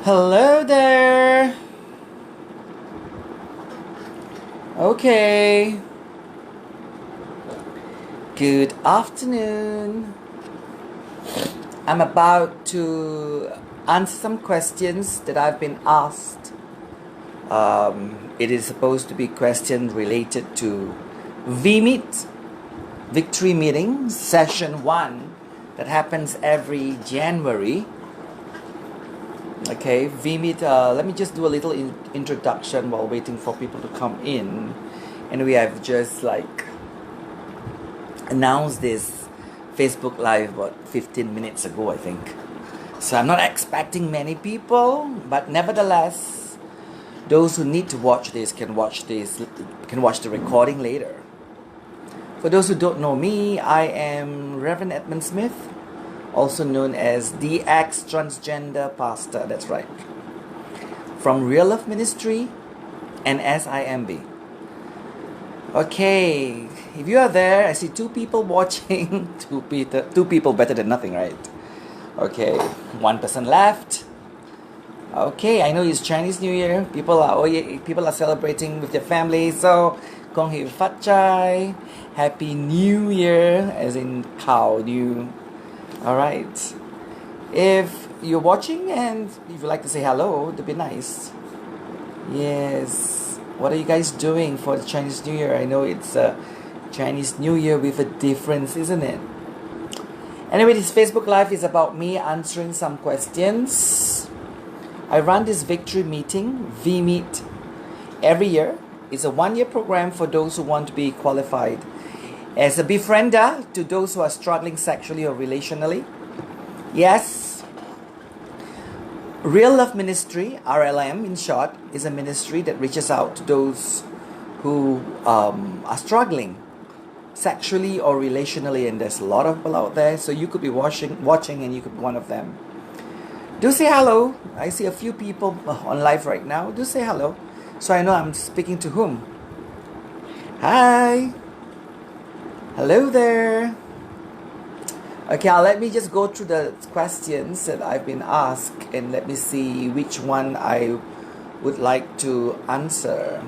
Hello there. Okay. Good afternoon. I'm about to answer some questions that I've been asked. It is supposed to be questions related to Vmeet, Victory Meeting, Session 1, that happens every January. Okay, Vmeet, let me just do a little introduction while waiting for people to come in. And we have just announced this Facebook Live about 15 minutes ago, I think. So I'm not expecting many people, but nevertheless, those who need to watch this can watch the recording later. For those who don't know me, I am Reverend Edmund Smith, also known as the Ex-transgender pastor. That's right. From Real Love Ministry and SIMB. Okay, if you are there, I see 2 people watching. two people better than nothing, right? Okay, 1 person left. Okay, I know it's Chinese New Year. People are celebrating with their family. So, Kong Hei Fat Chai. Happy New Year, as in Kao New. Alright. If you're watching and if you'd like to say hello, that'd be nice. Yes. What are you guys doing for the Chinese New Year? I know it's a Chinese New Year with a difference, isn't it? Anyway, this Facebook Live is about me answering some questions. I run this victory meeting, Vmeet, every year. It's a 1-year program for those who want to be qualified as a befriender to those who are struggling sexually or relationally. Yes, Real Love Ministry, RLM in short, is a ministry that reaches out to those who are struggling sexually or relationally, and there's a lot of people out there, so you could be watching and you could be one of them. Do say hello. I see a few people on live right now. Do say hello, so I know I'm speaking to whom. Hi. Hello there. Okay, let me just go through the questions that I've been asked and let me see which one I would like to answer.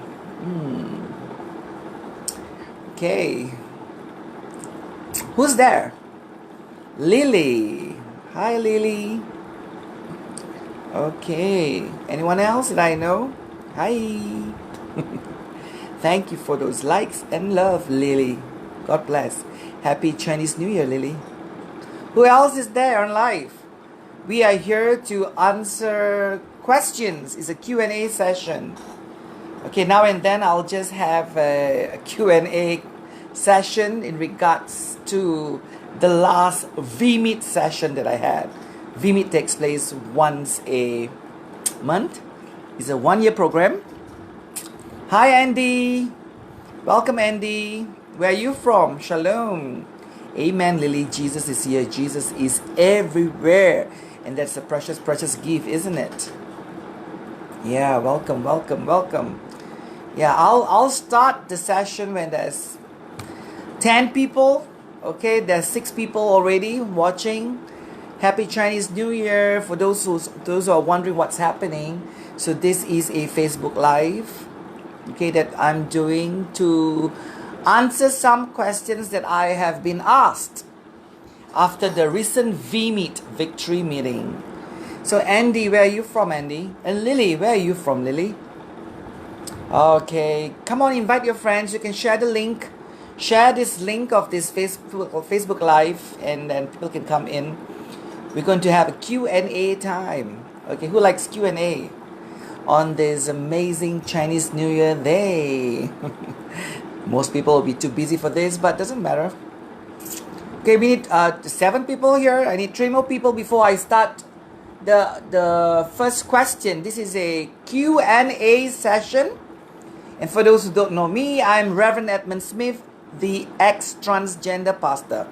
Okay. Who's there? Lily. Hi, Lily. Okay. Anyone else that I know? Hi. Thank you for those likes and love, Lily. God bless. Happy Chinese New Year, Lily. Who else is there on live? We are here to answer questions. It's a Q&A session. Okay, now and then I'll just have a Q&A session in regards to the last Vmeet session that I had. Vmeet takes place once a month. It's a 1-year program. Hi, Andy. Welcome, Andy. Where are you from? Shalom. Amen, Lily. Jesus is here. Jesus is everywhere. And that's a precious, precious gift, isn't it? Yeah, welcome. Yeah, I'll start the session when there's 10 people. Okay, there's 6 people already watching. Happy Chinese New Year for those who are wondering what's happening. So this is a Facebook Live, okay, that I'm doing to answer some questions that I have been asked after the recent Vmeet victory meeting. So Andy, where are you from, Andy? And Lily, where are you from, Lily? Okay, come on, invite your friends. You can share the link. Share this link of this Facebook Live, and then people can come in. We're going to have a Q&A time. Okay, who likes Q&A on this amazing Chinese New Year day? Most people will be too busy for this, but doesn't matter. Okay, we need 7 people here. I need 3 more people before I start the first question. This is a Q&A session. And for those who don't know me, I'm Reverend Edmund Smith, the ex-transgender pastor.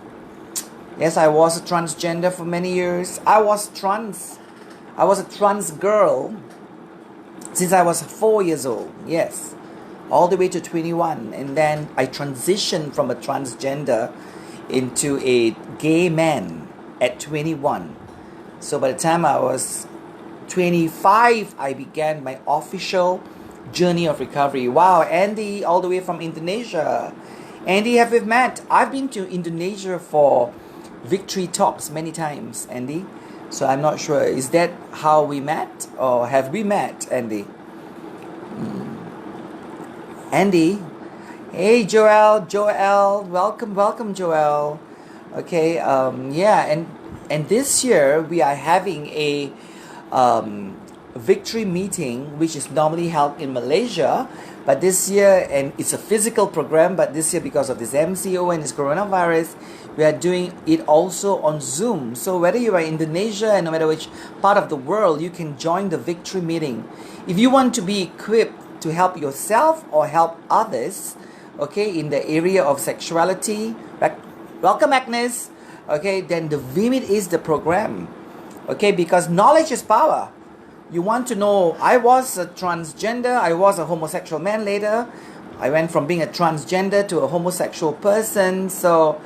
Yes, I was a transgender for many years. I was a trans girl since I was 4 years old. Yes. All the way to 21, and then I transitioned from a transgender into a gay man at 21. So by the time I was 25, I began my official journey of recovery. Wow, Andy, all the way from Indonesia. Andy, have we met? I've been to Indonesia for victory talks many times, Andy. So I'm not sure. Is that how we met? Or have we met, Andy? Andy? Hey, Joel. Welcome, Joel. Okay, yeah, and this year we are having a victory meeting, which is normally held in Malaysia, but this year, and it's a physical program, but this year because of this MCO and this coronavirus, we are doing it also on Zoom. So whether you are in Indonesia and no matter which part of the world, you can join the victory meeting. If you want to be equipped to help yourself or help others, okay, in the area of sexuality, welcome Agnes, okay, then the Vmeet is the program, okay, because knowledge is power. You want to know, I was a transgender, I was a homosexual man later, I went from being a transgender to a homosexual person, so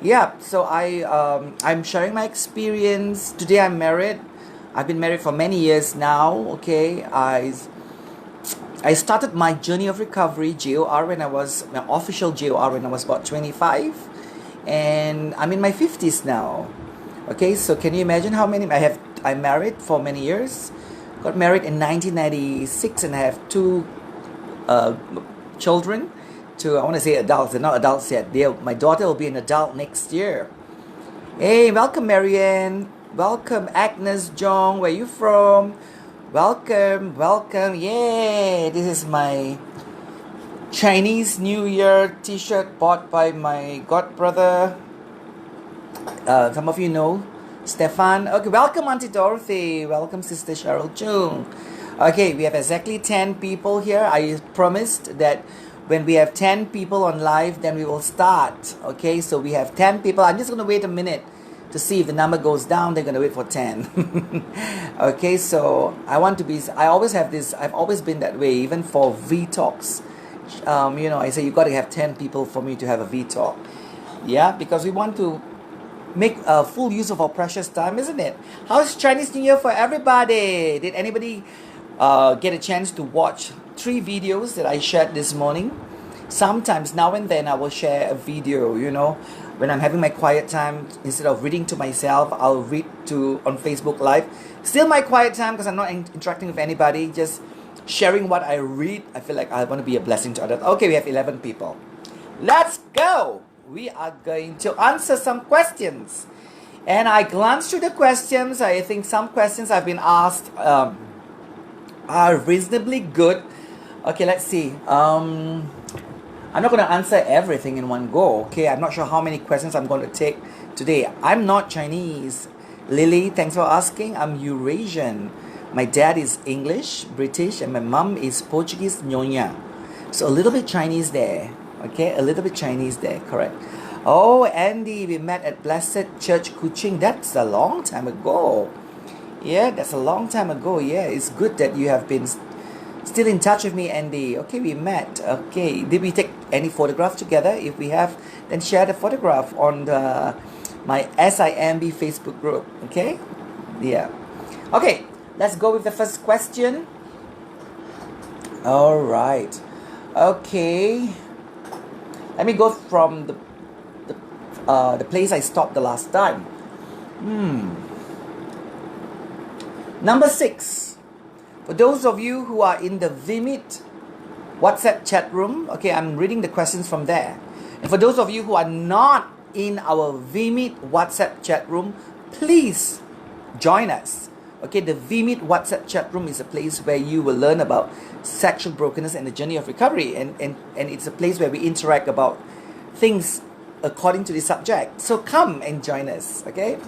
yeah, so I'm sharing my experience. Today I'm married, I've been married for many years now, okay, I started my journey of recovery, JOR, when I was, my official JOR, when I was about 25, and I'm in my 50s now, okay, so can you imagine how many, I'm married for many years, got married in 1996, and I have two children, I want to say adults, they're not adults yet, my daughter will be an adult next year. Hey, welcome Marianne, welcome Agnes Jong, where you from? Welcome, yeah, this is my Chinese New Year t-shirt bought by my godbrother, some of you know, Stefan. Okay, welcome Auntie Dorothy, welcome Sister Cheryl Chung. Okay, we have exactly 10 people here. I promised that when we have 10 people on live, then we will start. Okay, so we have 10 people. I'm just going to wait a minute to see if the number goes down. They're going to wait for 10. Okay, so I always have this, I've always been that way, even for V-Talks. You know, I say you got to have 10 people for me to have a V-Talk. Yeah, because we want to make full use of our precious time, isn't it? How's Chinese New Year for everybody? Did anybody get a chance to watch 3 videos that I shared this morning? Sometimes, now and then, I will share a video, you know, when I'm having my quiet time. Instead of reading to myself, I'll read on Facebook Live. Still my quiet time because I'm not interacting with anybody, just sharing what I read. I feel like I want to be a blessing to others. Okay, we have 11 people. Let's go! We are going to answer some questions. And I glanced through the questions. I think some questions I've been asked are reasonably good. Okay, let's see. I'm not going to answer everything in one go. Okay, I'm not sure how many questions I'm going to take today. I'm not Chinese. Lily, thanks for asking. I'm Eurasian. My dad is English, British, and my mom is Portuguese, Nyonya. So a little bit Chinese there. Okay, a little bit Chinese there, correct. Oh, Andy, we met at Blessed Church Kuching. That's a long time ago. Yeah, that's a long time ago. Yeah, it's good that you have been still in touch with me, Andy. Okay, we met. Okay, did we take any photograph together? If we have, then share the photograph on my SIMB Facebook group. Okay, yeah. Okay, let's go with the first question. All right. Okay. Let me go from the place I stopped the last time. Number 6. For those of you who are in the Vmeet WhatsApp chat room, okay, I'm reading the questions from there. And for those of you who are not in our Vmeet WhatsApp chat room, please join us. Okay, the Vmeet WhatsApp chat room is a place where you will learn about sexual brokenness and the journey of recovery, and it's a place where we interact about things according to the subject. So come and join us, okay?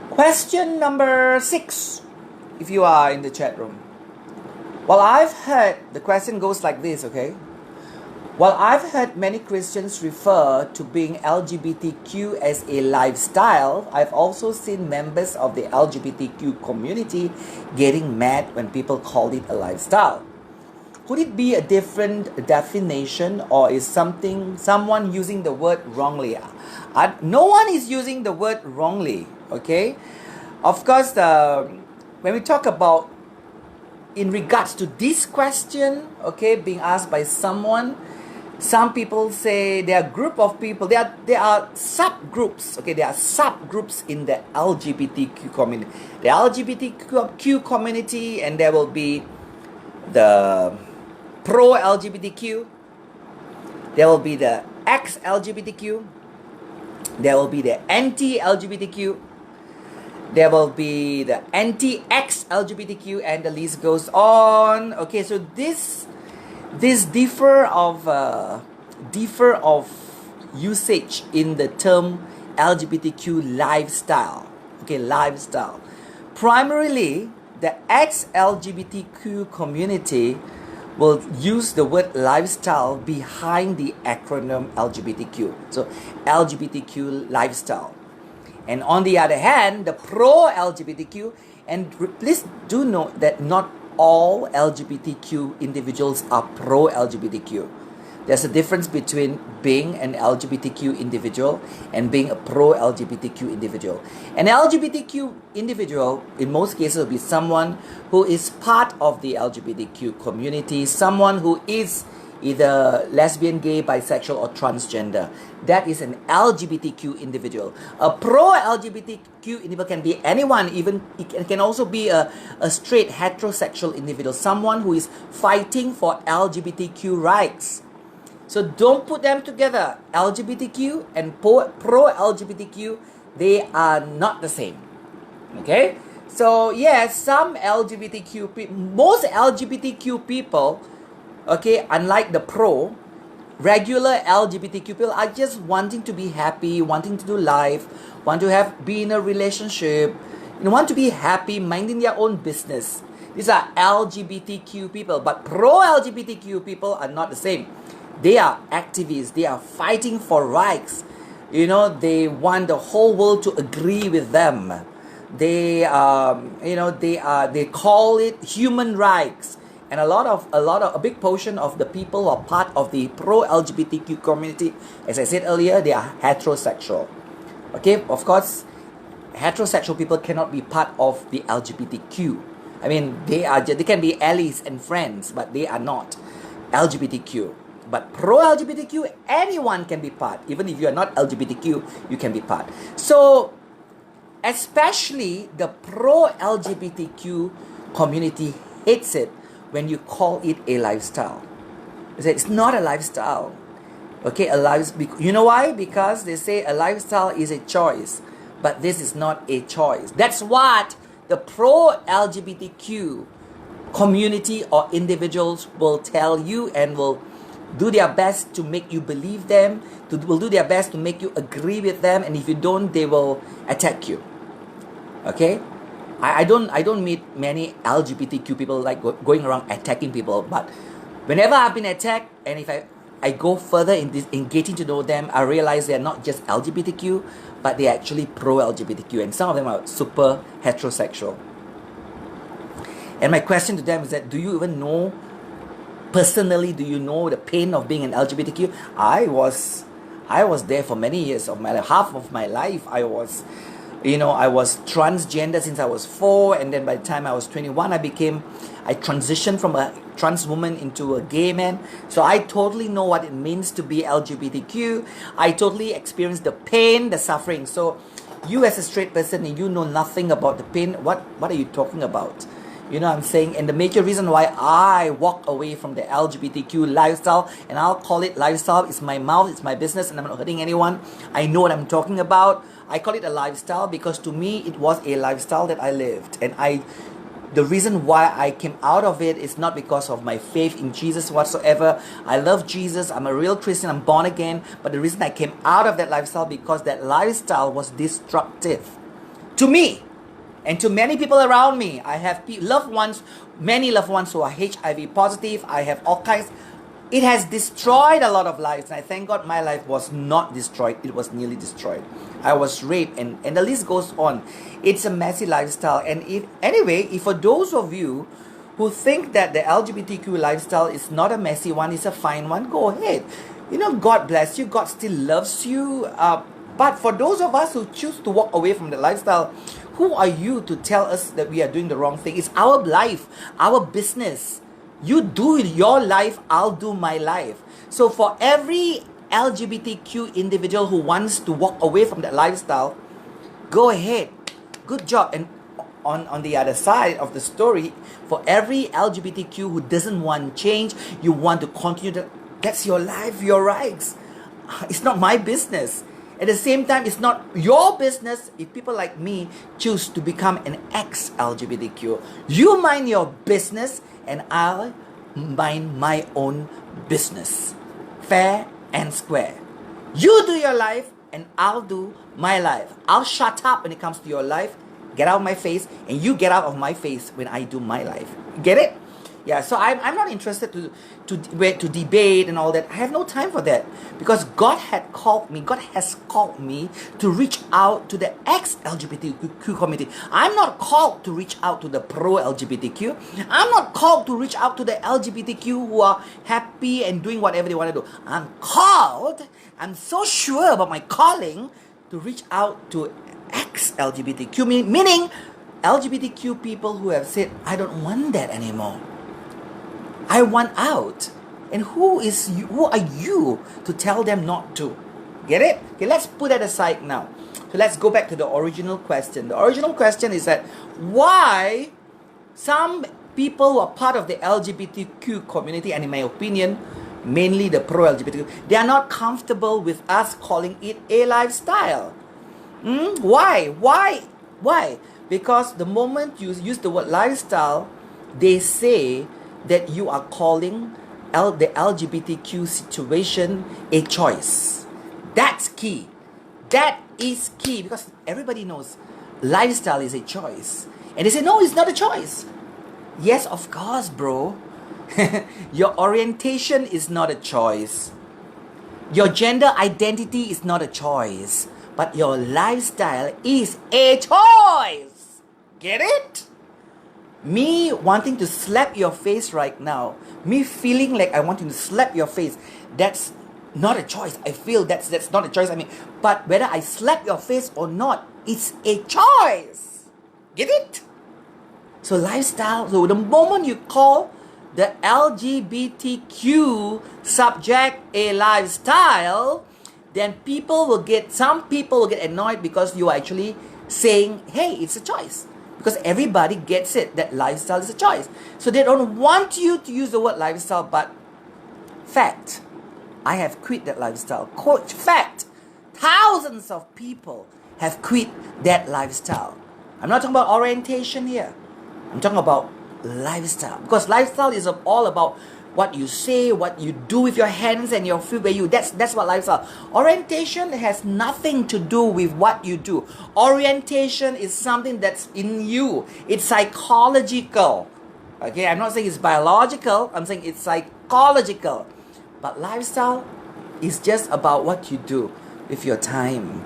Question number 6, if you are in the chat room. Well, I've heard, the question goes like this, okay? Well, I've heard many Christians refer to being LGBTQ as a lifestyle. I've also seen members of the LGBTQ community getting mad when people call it a lifestyle. Could it be a different definition, or is someone using the word wrongly? No one is using the word wrongly, okay? Of course, when we talk about in regards to this question, okay, being asked by someone, some people say there are group of people, there are subgroups, okay, there are subgroups in the LGBTQ community. The LGBTQ community, and there will be the pro-LGBTQ, there will be the ex-LGBTQ, there will be the anti-LGBTQ, there will be the anti-ex-LGBTQ, and the list goes on. Okay, so this differ of usage in the term LGBTQ lifestyle. Okay, lifestyle. Primarily, the ex-LGBTQ community will use the word lifestyle behind the acronym LGBTQ. So, LGBTQ lifestyle. And on the other hand, the pro-LGBTQ, and please do note that not all LGBTQ individuals are pro-LGBTQ. There's a difference between being an LGBTQ individual and being a pro-LGBTQ individual. An LGBTQ individual, in most cases, will be someone who is part of the LGBTQ community, someone who is either lesbian, gay, bisexual, or transgender. That is an LGBTQ individual. A pro-LGBTQ individual can be anyone, even it can also be a straight heterosexual individual, someone who is fighting for LGBTQ rights. So don't put them together. LGBTQ and pro-LGBTQ, they are not the same. Okay? So yes, most LGBTQ people, okay, unlike the regular LGBTQ people are just wanting to be happy, wanting to do life, want to be in a relationship, want to be happy, minding their own business. These are LGBTQ people, but pro-LGBTQ people are not the same. They are activists. They are fighting for rights. They want the whole world to agree with them. They call it human rights. And a big portion of the people who are part of the pro-LGBTQ community, as I said earlier, they are heterosexual. Okay, of course, heterosexual people cannot be part of the LGBTQ. I mean, they can be allies and friends, but they are not LGBTQ. But pro-LGBTQ, anyone can be part. Even if you are not LGBTQ, you can be part. So, especially the pro-LGBTQ community hates it when you call it a lifestyle. They say it's not a lifestyle. Okay, you know why? Because they say a lifestyle is a choice, but this is not a choice. That's what the pro-LGBTQ community or individuals will tell you, and will do their best to make you believe them, will do their best to make you agree with them, and if you don't, they will attack you. Okay? I don't meet many LGBTQ people like going around attacking people, but whenever I've been attacked, and if I go further in getting to know them, I realize they're not just LGBTQ, but they're actually pro-LGBTQ, and some of them are super heterosexual. And my question to them is that, do you even know, personally, do you know the pain of being an LGBTQ? I was there for many years of my life. Half of my life I was transgender since I was 4, and then by the time I was 21, I transitioned from a trans woman into a gay man. So I totally know what it means to be LGBTQ. I totally experienced the pain, the suffering. So you as a straight person, and you know nothing about the pain, what are you talking about? You know what I'm saying? And the major reason why I walk away from the LGBTQ lifestyle, and I'll call it lifestyle, it's my mouth, it's my business, and I'm not hurting anyone. I know what I'm talking about. I call it a lifestyle because to me, it was a lifestyle that I lived. And the reason why I came out of it is not because of my faith in Jesus whatsoever. I love Jesus. I'm a real Christian. I'm born again. But the reason I came out of that lifestyle, because that lifestyle was destructive to me. And to many people around me. I have many loved ones who are HIV positive. I have all kinds. It has destroyed a lot of lives. And I thank God my life was not destroyed. It was nearly destroyed. I was raped, and the list goes on. It's a messy lifestyle. And if for those of you who think that the LGBTQ lifestyle is not a messy one, it's a fine one, go ahead. God bless you. God still loves you. But for those of us who choose to walk away from the lifestyle, Who are you to tell us that we are doing the wrong thing? It's our life, our business. You do your life, I'll do my life. So for every LGBTQ individual who wants to walk away from that lifestyle, go ahead. Good job. And on the other side of the story, for every LGBTQ who doesn't want change, you want to continue to, that's your life, your rights. It's not my business. At the same time, it's not your business if people like me choose to become an ex-LGBTQ. You mind your business and I'll mind my own business. Fair and square. You do your life and I'll do my life. I'll shut up when it comes to your life. Get out of my face, and you get out of my face when I do my life. Get it? Yeah, so I'm not interested to debate and all that. I have no time for that, because God has called me to reach out to the ex-LGBTQ community. I'm not called to reach out to the pro-LGBTQ. I'm not called to reach out to the LGBTQ who are happy and doing whatever they want to do. I'm so sure about my calling to reach out to ex-LGBTQ, meaning LGBTQ people who have said, I don't want that anymore. I want out. And who are you to tell them not to? Get it? Okay, let's put that aside now. So let's go back to the original question. The original question is that why some people who are part of the LGBTQ community, and in my opinion, mainly the pro-LGBTQ, they are not comfortable with us calling it a lifestyle. Why? Because the moment you use the word lifestyle, they say that you are calling the LGBTQ situation a choice. That's key. That is key, because everybody knows lifestyle is a choice. And they say, no, it's not a choice. Yes, of course, bro. Your orientation is not a choice. Your gender identity is not a choice. But your lifestyle is a choice. Get it? Me wanting to slap your face right now, me feeling like I want to slap your face, that's not a choice. I feel that's not a choice. I mean, but whether I slap your face or not, it's a choice. Get it? So lifestyle, so the moment you call the LGBTQ subject a lifestyle, then some people will get annoyed, because you are actually saying, hey, it's a choice. Because everybody gets it, that lifestyle is a choice. So they don't want you to use the word lifestyle, but fact, I have quit that lifestyle. Quote, fact, thousands of people have quit that lifestyle. I'm not talking about orientation here. I'm talking about lifestyle. Because lifestyle is all about what you say, what you do with your hands and your feet, that's what lifestyle. Orientation has nothing to do with what you do. Orientation is something that's in you. It's psychological. Okay, I'm not saying it's biological, I'm saying it's psychological. But lifestyle is just about what you do with your time.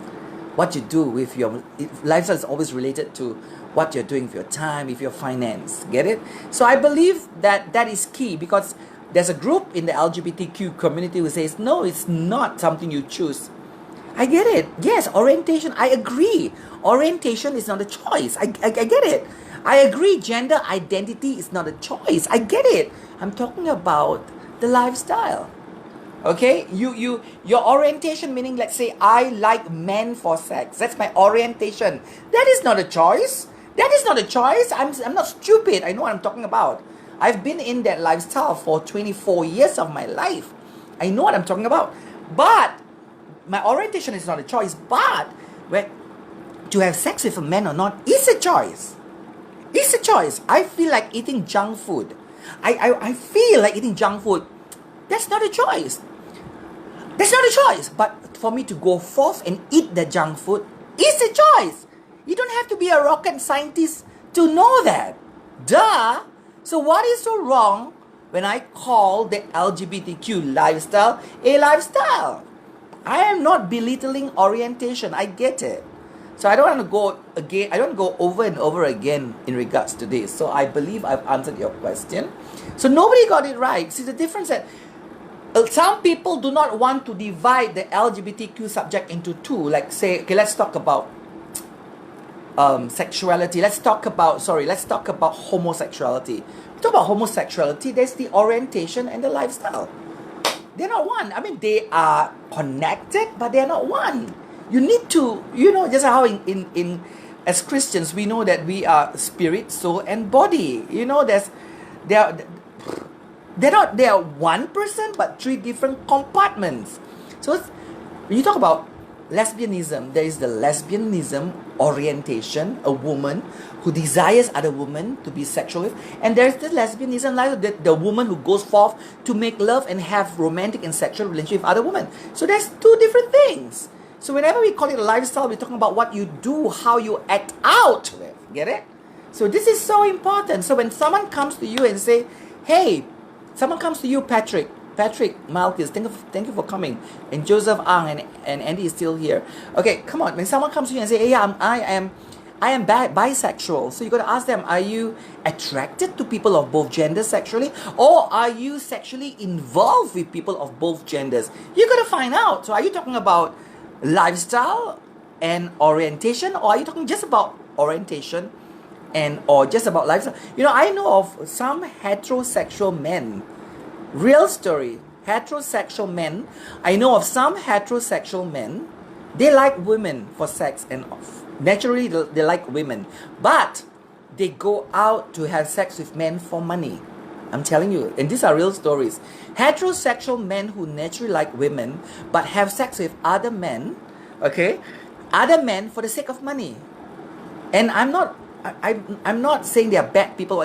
What you do with your lifestyle is always related to what you're doing with your time, with your finance. Get it? So I believe that is key, because there's a group in the LGBTQ community who says, no, it's not something you choose. I get it. Yes, orientation, I agree. Orientation is not a choice. I get it. I agree, gender identity is not a choice. I get it. I'm talking about the lifestyle. Okay? Your orientation, meaning, let's say, I like men for sex. That's my orientation. That is not a choice. That is not a choice. I'm not stupid. I know what I'm talking about. I've been in that lifestyle for 24 years of my life. I know what I'm talking about. But my orientation is not a choice. But to have sex with a man or not is a choice. It's a choice. I feel like eating junk food. I feel like eating junk food. That's not a choice. That's not a choice. But for me to go forth and eat the junk food is a choice. You don't have to be a rocket scientist to know that. Duh. So what is so wrong when I call the LGBTQ lifestyle a lifestyle? I am not belittling orientation. I get it. So I don't want to go again. I don't go over and over again in regards to this. So I believe I've answered your question. So nobody got it right. See the difference that some people do not want to divide the LGBTQ subject into two. Like say, okay, let's talk about sexuality. Let's talk about homosexuality. Talk about homosexuality. There's the orientation and the lifestyle. They're not one. I mean, they are connected, but they're not one. You need to, just how in as Christians we know that we are spirit, soul, and body. They are one person, but three different compartments. So when you talk about lesbianism, there is the lesbianism orientation, a woman who desires other women to be sexual with, and there's the lesbianism like the woman who goes forth to make love and have romantic and sexual relationship with other women. So there's two different things. So whenever we call it a lifestyle, we're talking about what you do, how you act out with. Get it? So this is so important. So when someone comes to you and say, hey, someone comes to you, Patrick Malkis, thank you for coming, and Joseph Ang and Andy is still here. Okay, come on. When someone comes to you and say, hey, I am bisexual, so you got to ask them, are you attracted to people of both genders sexually, or are you sexually involved with people of both genders? You got to find out. So are you talking about lifestyle and orientation, or are you talking just about orientation or just about lifestyle? I know of some heterosexual men. Real story. Heterosexual men. I know of some heterosexual men. They like women for sex, and naturally they like women. But they go out to have sex with men for money. I'm telling you. And these are real stories. Heterosexual men who naturally like women, but have sex with other men. Okay? Other men for the sake of money. And I'm not saying they are bad people.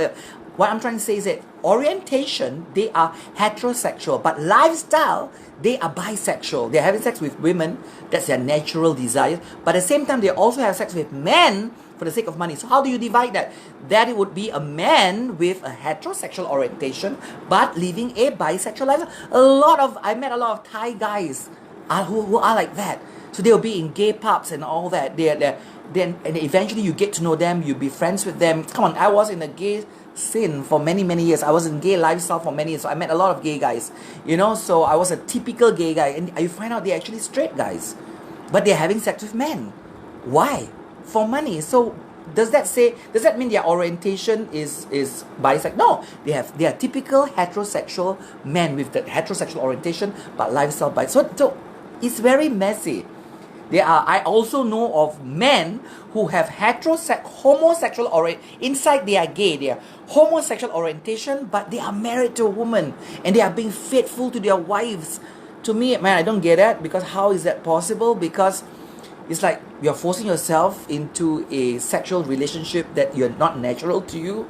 What I'm trying to say is that orientation, they are heterosexual, but lifestyle, they are bisexual. They're having sex with women, that's their natural desire, but at the same time, they also have sex with men for the sake of money. So how do you divide that? That it would be a man with a heterosexual orientation, but living a bisexual lifestyle. I met a lot of Thai guys who are like that. So they'll be in gay pubs and all that. And eventually you get to know them, you be friends with them. Come on, I was in a gay scene for many years. I was in gay lifestyle for many years, so I met a lot of gay guys, so I was a typical gay guy, and you find out they're actually straight guys, but they're having sex with men. Why? For money. So does that mean their orientation is bisexual? No, they are typical heterosexual men with the heterosexual orientation but lifestyle bisexual. So it's very messy. I also know of men who have homosexual inside they are gay, they are homosexual orientation, but they are married to a woman and they are being faithful to their wives. To me, man, I don't get that, because how is that possible? Because it's like you're forcing yourself into a sexual relationship that you're not natural to you.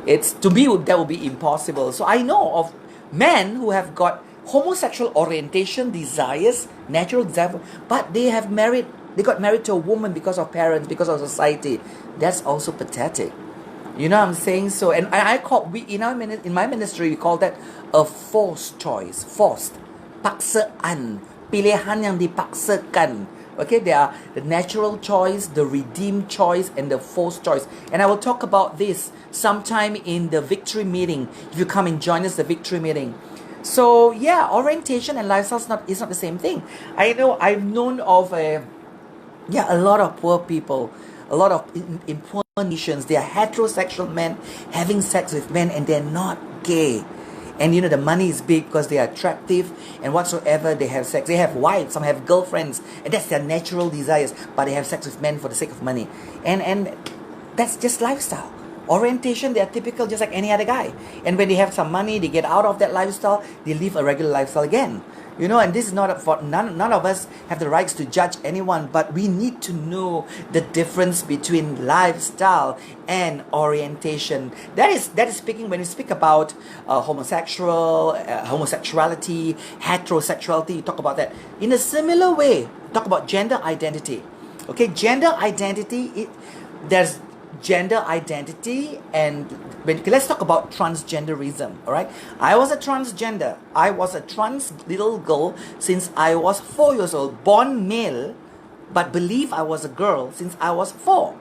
To me, that would be impossible. So I know of men who have got homosexual orientation, desires, natural desire, but they got married to a woman because of parents, because of society. That's also pathetic. You know what I'm saying? So, and in my ministry, we call that a forced choice. Forced. Paksaan. Pilihan yang dipaksakan. Okay, there are the natural choice, the redeemed choice, and the forced choice. And I will talk about this sometime in the victory meeting. If you come and join us, the victory meeting. So yeah, orientation and lifestyle is not the same thing. I've known of a lot of poor people, a lot of in poor nations. They are heterosexual men having sex with men, and they're not gay. And the money is big because they are attractive and whatsoever. They have sex. They have wives. Some have girlfriends, and that's their natural desires. But they have sex with men for the sake of money, and that's just lifestyle. Orientation, they are typical just like any other guy. And when they have some money, they get out of that lifestyle, they live a regular lifestyle again. And this is not for none of us have the rights to judge anyone, but we need to know the difference between lifestyle and orientation. That is speaking when you speak about homosexuality, heterosexuality, you talk about that. In a similar way, talk about gender identity. Okay, gender identity, there's gender identity, and let's talk about transgenderism. All right, I was a transgender. I was a trans little girl since I was 4 years old, born male, but believe I was a girl since I was 4.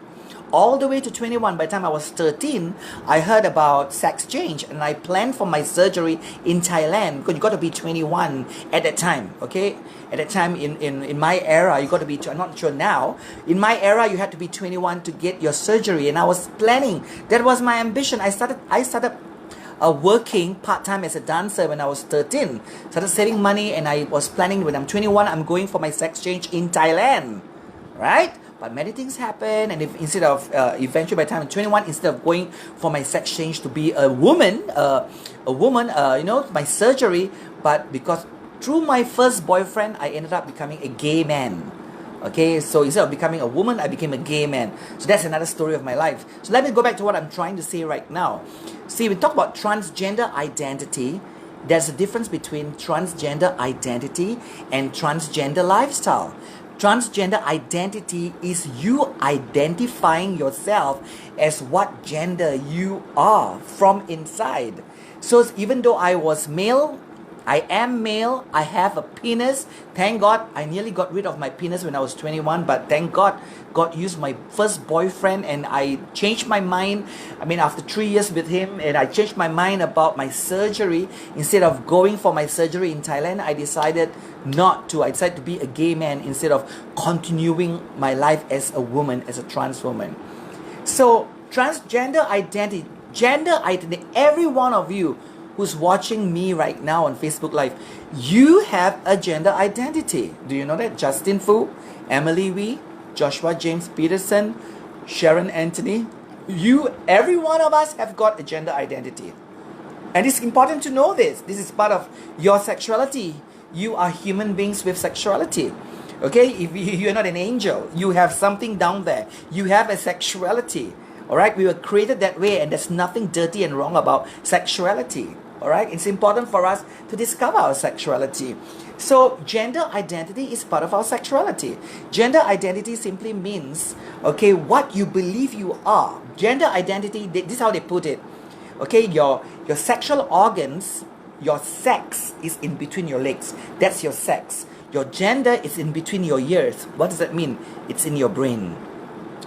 all the way to 21. By the time I was 13, I heard about sex change, and I planned for my surgery in Thailand, because you got to be 21 at that time, okay? At that time, in my era, you got to be, I'm not sure now, in my era, you had to be 21 to get your surgery, and I was planning. That was my ambition. I started working part-time as a dancer when I was 13. Started saving money, and I was planning when I'm 21, I'm going for my sex change in Thailand, right? But many things happen, and if instead of eventually by the time I'm 21, instead of going for my sex change to be a woman, you know, my surgery, but because through my first boyfriend, I ended up becoming a gay man. Okay, so instead of becoming a woman, I became a gay man. So that's another story of my life. So let me go back to what I'm trying to say right now. See, we talk about transgender identity. There's a difference between transgender identity and transgender lifestyle. Transgender identity is you identifying yourself as what gender you are from inside. So even though I was male, I am male, I have a penis. Thank God, I nearly got rid of my penis when I was 21, but thank God, God used my first boyfriend, and I changed my mind. I mean, after 3 years with him, and I changed my mind about my surgery. Instead of going for my surgery in Thailand, I decided not to. I decided to be a gay man instead of continuing my life as a woman, as a trans woman. So, transgender identity, gender identity, every one of you who's watching me right now on Facebook Live, you have a gender identity. Do you know that? Justin Fu, Emily Wee, Joshua James Peterson, Sharon Anthony, every one of us have got a gender identity. And it's important to know this. This is part of your sexuality. You are human beings with sexuality. Okay? If you're not an angel, you have something down there. You have a sexuality. Alright? We were created that way, and there's nothing dirty and wrong about sexuality. Alright? It's important for us to discover our sexuality. So, gender identity is part of our sexuality. Gender identity simply means, okay, what you believe you are. Gender identity, this is how they put it. Okay, your sexual organs, your sex is in between your legs. That's your sex. Your gender is in between your ears. What does that mean? It's in your brain.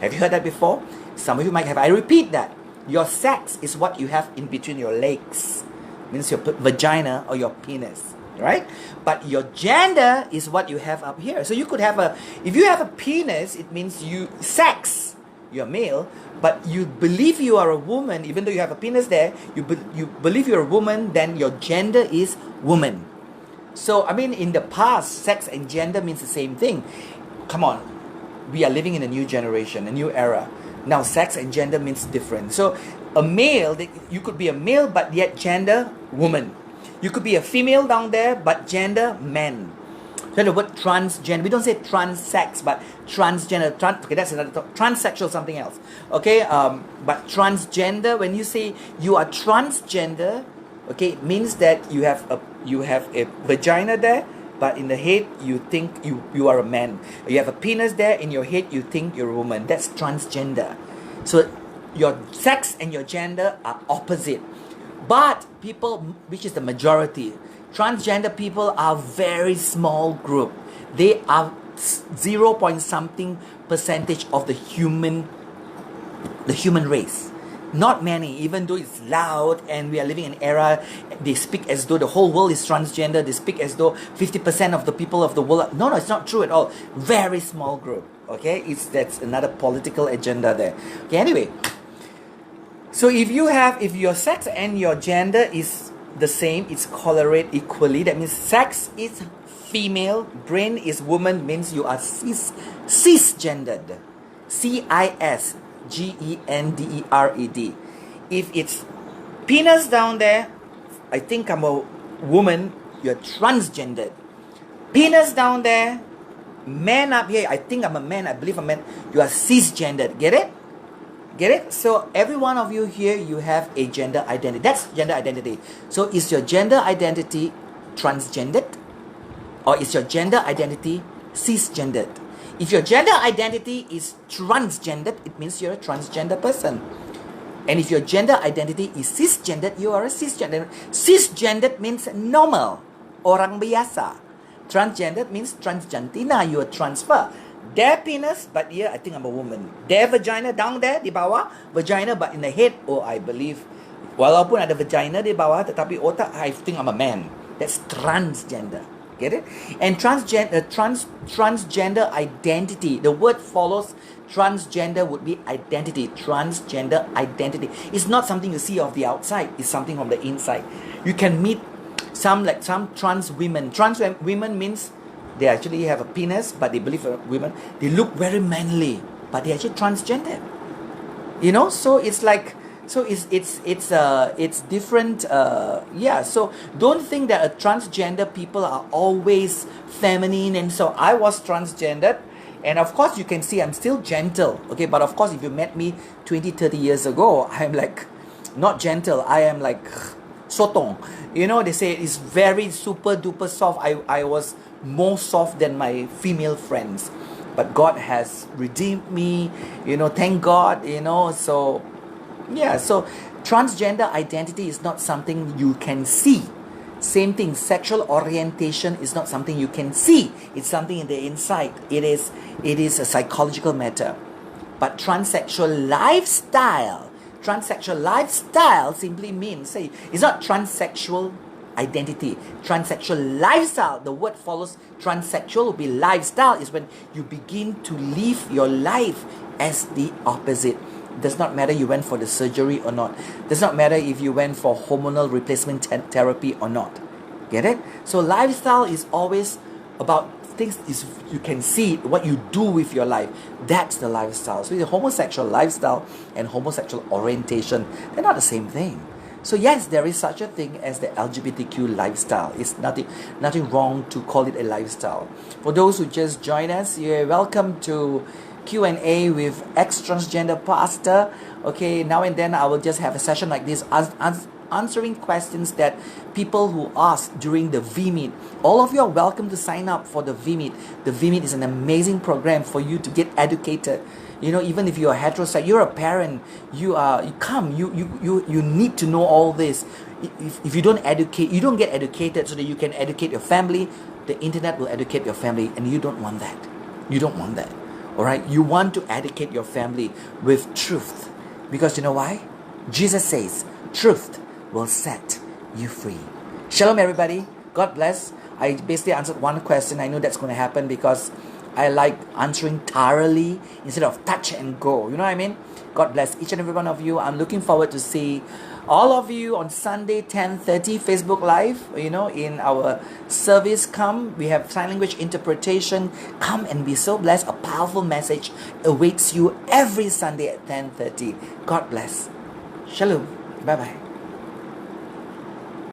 Have you heard that before? Some of you might have. I repeat that. Your sex is what you have in between your legs. Means your vagina or your penis, right? But your gender is what you have up here. So you could have if you have a penis, it means you're male, but you believe you are a woman, even though you have a penis there, you believe you're a woman, then your gender is woman. So, I mean, in the past, sex and gender means the same thing. Come on, we are living in a new generation, a new era. Now, sex and gender means different. So, a male, you could be a male, but yet gender, woman. You could be a female down there, but gender, man. So the word transgender, we don't say trans-sex, but transgender. Okay, that's another talk. Transsexual, something else. Okay, but transgender, when you say you are transgender, okay, it means that you have a vagina there, but in the head you think you are a man. You have a penis there, in your head you think you're a woman. That's transgender. So your sex and your gender are opposite. But people, which is the majority, transgender people are a very small group. They are 0 point something percentage of the human race. Not many, even though it's loud and we are living in an era, they speak as though the whole world is transgender. They speak as though 50% of the people of the world no, it's not true at all. Very small group. Okay, that's another political agenda there. Okay, anyway. So if your sex and your gender is the same, it's colored equally. That means sex is female, brain is woman, means you are cisgendered. cisgendered. If it's penis down there, I think I'm a woman, you're transgendered. Penis down there, man up here, I think I'm a man, I believe I'm a man, you are cisgendered. Get it? Get it? So every one of you here, you have a gender identity. That's gender identity. So is your gender identity transgendered? Or is your gender identity cisgendered? If your gender identity is transgendered, it means you're a transgender person. And if your gender identity is cisgendered, you are a cisgender. Cisgendered means normal, orang biasa. Transgendered means transgentina, you are transfer. Their penis, but here I think I'm a woman. Their vagina down there di bawah, vagina but in the head, oh I believe, walaupun ada vagina di bawah, tetapi otak, I think I'm a man. That's transgender. Get it? And transgender identity. The word follows transgender would be identity. Transgender identity. It's not something you see of the outside. It's something from the inside. You can meet some trans women. Trans women means they actually have a penis, but they believe women. They look very manly, but they actually transgender. You know, so it's like, so it's different. Yeah. So don't think that a transgender people are always feminine. And so I was transgendered, and of course you can see I'm still gentle. Okay, but of course if you met me 20, 30 years ago, I'm like not gentle. I am like sotong. You know, they say it's very super duper soft. I was more soft than my female friends, but God has redeemed me, you know, thank God, you know. So yeah, so transgender identity is not something you can see. Same thing, sexual orientation is not something you can see. It's something in the inside. It is a psychological matter. But transsexual lifestyle simply means, say, it's not transsexual identity. Transsexual lifestyle, the word follows transsexual will be lifestyle, is when you begin to live your life as the opposite. Does not matter you went for the surgery or not. Does not matter if you went for hormonal replacement therapy or not. Get it? So lifestyle is always about things you can see, what you do with your life. That's the lifestyle. So the homosexual lifestyle and homosexual orientation, they're not the same thing. So yes, there is such a thing as the LGBTQ lifestyle. It's nothing wrong to call it a lifestyle. For those who just join us, you're welcome to Q&A with ex-transgender pastor. Okay, now and then I will just have a session like this, answering questions that people who ask during the Vmeet. All of you are welcome to sign up for the Vmeet. The Vmeet is an amazing program for you to get educated. You know, even if you're heterosexual, you're a parent, you need to know all this. If you don't educate, you don't get educated so that you can educate your family. The internet will educate your family, and you don't want that. You don't want that. All right? You want to educate your family with truth. Because you know why? Jesus says, truth will set you free. Shalom, everybody. God bless. I basically answered one question. I know that's going to happen because I like answering thoroughly instead of touch and go. You know what I mean? God bless each and every one of you. I'm looking forward to see all of you on Sunday 10:30 Facebook Live. You know, in our service. Come, we have sign language interpretation. Come and be so blessed. A powerful message awaits you every Sunday at 10:30. God bless. Shalom. Bye bye.